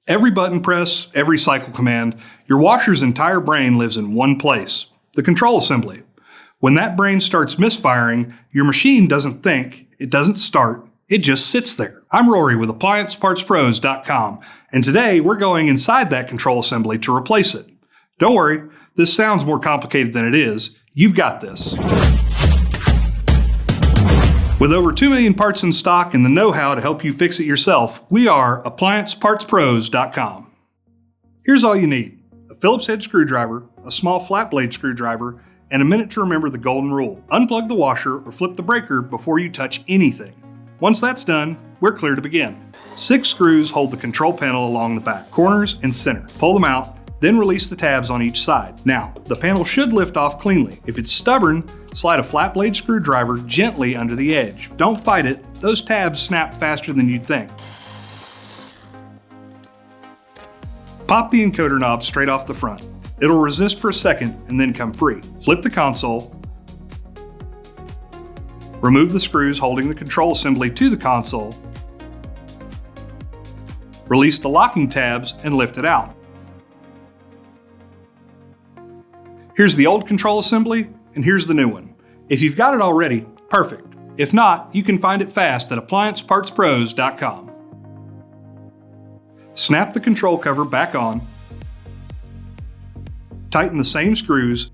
Every button press, every cycle command, your washer's entire brain lives in one place, the control assembly. When that brain starts misfiring, your machine doesn't think, it doesn't start, it just sits there. I'm Rory with AppliancePartsPros.com, and today we're going inside that control assembly to replace it. Don't worry, this sounds more complicated than it is. You've got this. With over 2 million parts in stock and the know-how to help you fix it yourself, we are AppliancePartsPros.com. Here's all you need: a Phillips head screwdriver, a small flat blade screwdriver, and a minute to remember the golden rule. Unplug the washer or flip the breaker before you touch anything. Once that's done, we're clear to begin. 6 screws hold the control panel along the back, corners, and center. Pull them out, then release the tabs on each side. Now, the panel should lift off cleanly. If it's stubborn, slide a flat blade screwdriver gently under the edge. Don't fight it, those tabs snap faster than you'd think. Pop the encoder knob straight off the front. It'll resist for a second and then come free. Flip the console. Remove the screws holding the control assembly to the console. Release the locking tabs and lift it out. Here's the old control assembly, and here's the new one. If you've got it already, perfect. If not, you can find it fast at AppliancePartsPros.com. Snap the control cover back on. Tighten the same screws.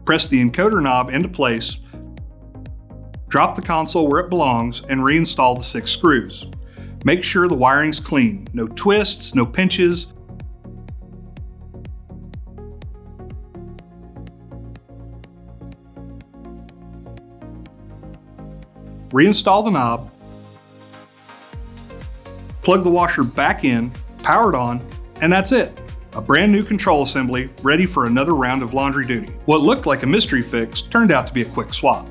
Press the encoder knob into place. Drop the console where it belongs and reinstall the 6 screws. Make sure the wiring's clean. No twists, no pinches. Reinstall the knob. Plug the washer back in, power it on, and that's it. A brand new control assembly ready for another round of laundry duty. What looked like a mystery fix turned out to be a quick swap.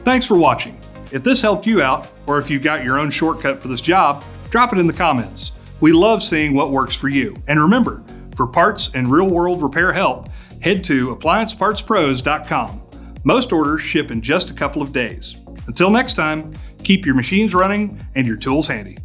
Thanks for watching. If this helped you out, or if you've got your own shortcut for this job, drop it in the comments. We love seeing what works for you. And remember, for parts and real-world repair help, head to AppliancePartsPros.com. Most orders ship in just a couple of days. Until next time, keep your machines running and your tools handy.